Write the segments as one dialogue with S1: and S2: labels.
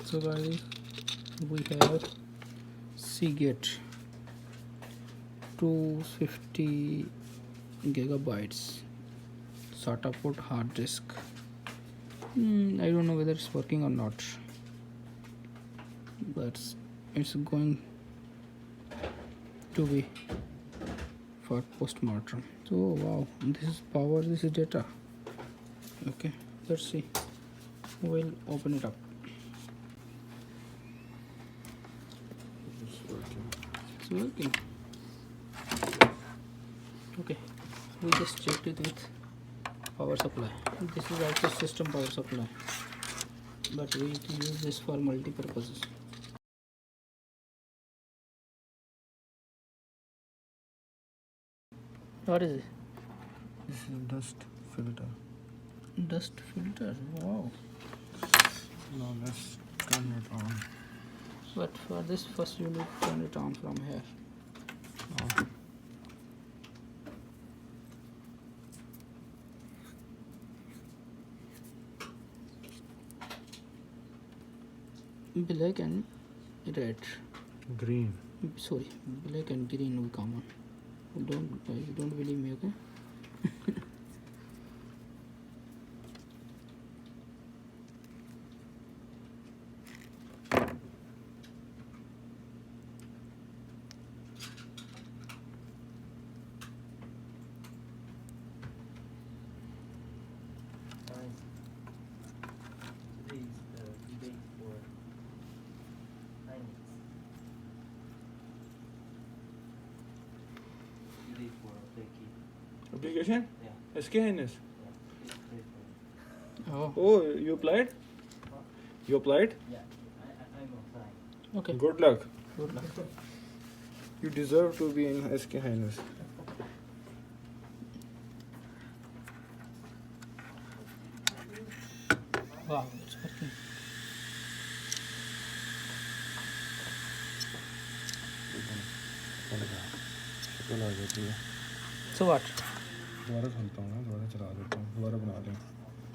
S1: So guys, we have Seagate 250 GB SATA port hard disk. I don't know whether it's working or not, but it's going to be for postmortem. So wow, this is power, this is data. Okay, let's see. We'll open it up. It's working. Okay, we just checked it with power supply. This is also system power supply, but we can use this for multi-purposes. What is it?
S2: This is a dust filter.
S1: Dust filter. Wow.
S2: Now let's turn it on.
S1: But for this, first you need to turn it on from here. Black and red.
S2: Green.
S1: Sorry, black and green will come on. You don't believe me, okay?
S2: Application?
S3: Yeah.
S2: SKNS.
S1: Oh,
S2: Oh, you applied? You applied?
S3: Yeah, I'm applying.
S1: okay.
S2: Good luck.
S1: Good luck.
S2: You deserve to be in SK Highness.
S1: Wow, it's working. So what?
S2: दोबारा सुनता हूँ ना, दोबारा चला देता हूँ, दोबारा बना दें,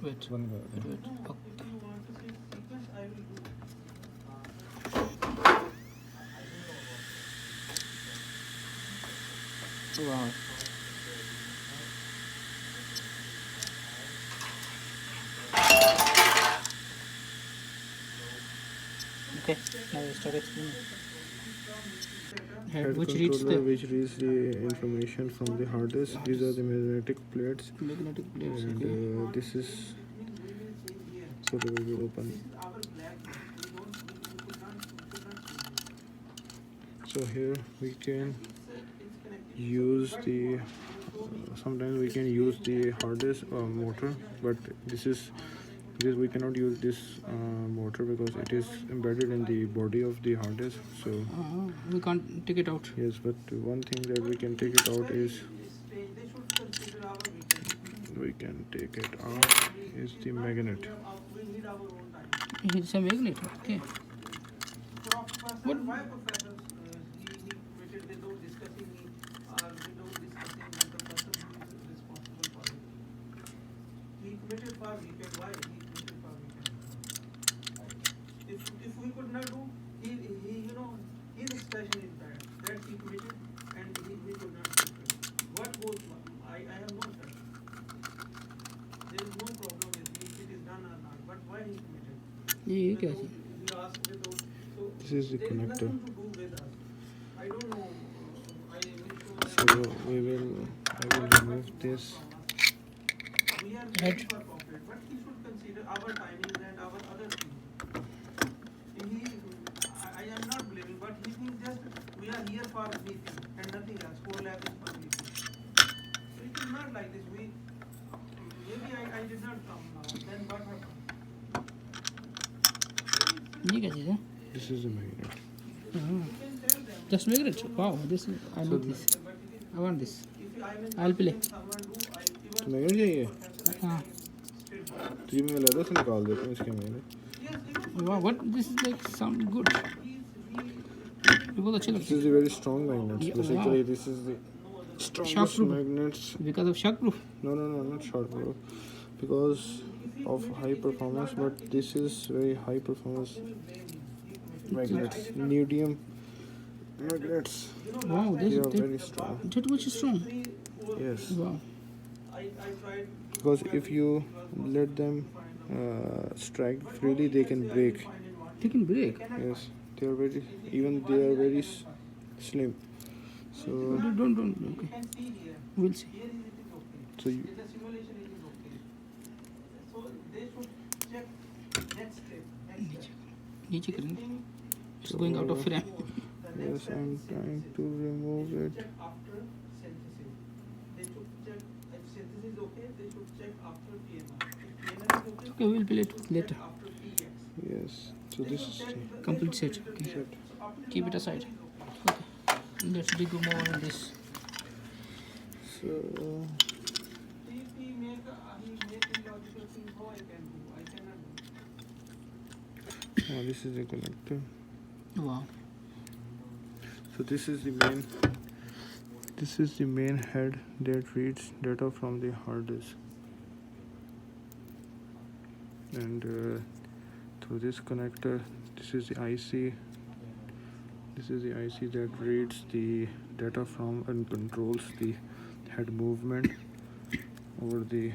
S1: Wait.
S2: बंद कर दें।
S1: Wait. Okay. Wow. Okay, now we start explaining.
S2: Head
S1: Which reads
S2: controller
S1: the
S2: which reads the information from the hard disk. These are the magnetic plates,
S1: magnetic plates.
S2: and
S1: Okay.
S2: this is, so they will be open. So here we can use the sometimes we can use the hard disk motor, but this we cannot use this motor because it is embedded in the body of the hard disk. So
S1: We can't take it out.
S2: yes, but one thing that we can take it out is the magnet.
S1: It's a magnet. Okay. What?
S4: If we could not do, he his expression is bad. That he committed and he could not do it. What goes on? I have no sense. There is no problem with me if it is done or not. But why he committed?
S1: ये क्या है?
S4: We asked without, so
S2: This is the
S4: there
S2: connector.
S4: is nothing to do with us. I don't know. I
S2: So I will remove this.
S4: We are
S1: Right.
S4: ready for corporate, but he should consider our timings and our other things. I am not blaming, but he thinks just we are here for meeting and nothing else. 4 lakh is for meeting. So it is not like this. Maybe I did not come now. Then what happened?
S1: ये क्या चीज़ है?
S2: This is a magnet.
S4: You can tell them.
S1: Just magnet. Wow, this I need this. I want this.
S4: If I will
S1: I'll play.
S4: someone do, I
S2: तो
S4: even
S2: magnet चाहिए?
S1: हाँ.
S2: तो ये मैं अलग से निकाल देता हूँ इसके magnet.
S4: yes, even
S1: Wow, what? This is like sound good. बहुत अच्छे
S2: This
S1: लगते
S2: is a very strong magnet.
S1: Yeah,
S2: Basically,
S1: wow.
S2: this is the strongest
S1: Shockproof.
S2: magnets.
S1: हैं. Because of shock proof.
S2: No, not shockproof. Because of high performance, but this is very high performance magnets, neodymium magnets.
S1: Wow,
S2: They are
S1: that
S2: very strong.
S1: much strong.
S2: Yes,
S1: Wow.
S2: because if you let them strike freely, they can break.
S1: They can break.
S2: Yes, they are very, even they are very slim. So
S1: Don't. Okay. We'll see.
S2: so you,
S4: The simulation is okay. So they should check next step.
S1: नीचे करेंगे. It's going out of frame.
S2: yes, I'm trying to remove it.
S4: Check after synthesis. They should check if synthesis is okay. They should check after PMR. If PMR is okay,
S1: Okay, we'll build it later.
S4: after PX.
S2: Yes, so this is the
S1: Complete set. Okay.
S2: set.
S1: Keep it aside. Okay. Let's dig more on this.
S2: So
S4: He make illogical things. How I can do? I cannot do.
S2: this is the connector.
S1: Wow.
S2: So this is the main head that reads data from the hard disk, and through this connector, this is the IC. This is the IC that reads the data from and controls the head movement over the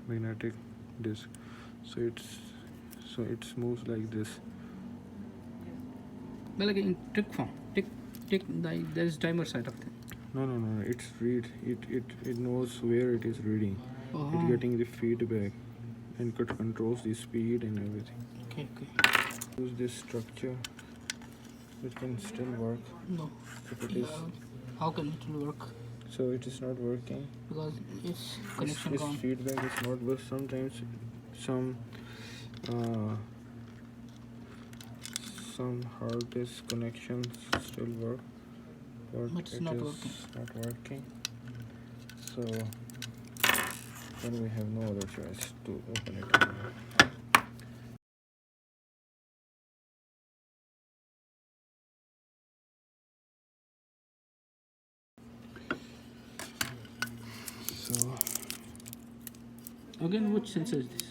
S2: magnetic disk. So it moves like this.
S1: But like in tick form. Tick. There is timer side of thing.
S2: No. It's read. It knows where it is reading.
S1: Oh.
S2: It's getting the feedback, and it controls the speed and everything.
S1: Okay.
S2: Use this structure. It can still work
S1: No.
S2: if it is.
S1: How can it work?
S2: So it is not working.
S1: Because it's connection
S2: This
S1: gone.
S2: feedback is not work. Sometimes some hard disk connections still work, but
S1: But it's
S2: it
S1: not
S2: is
S1: working.
S2: not working. So then we have no other choice to open it anymore. So
S1: Again, which sensor is this?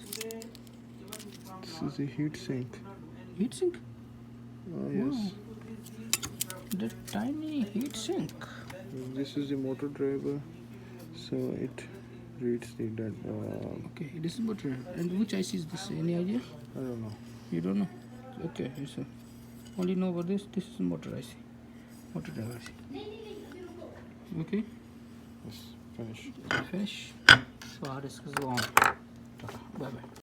S2: this is the heat sink.
S1: Heat sink?
S2: Yes.
S1: Wow. The tiny heat sink.
S2: This is the motor driver, so it reads the data.
S1: Okay, this is motor. And which IC is this? Any idea?
S2: I don't know.
S1: You don't know? Okay, so only know about this. This is motor IC. Motor driver IC. Okay,
S2: Yes, finish.
S1: finish. So our disk is on. Bye bye.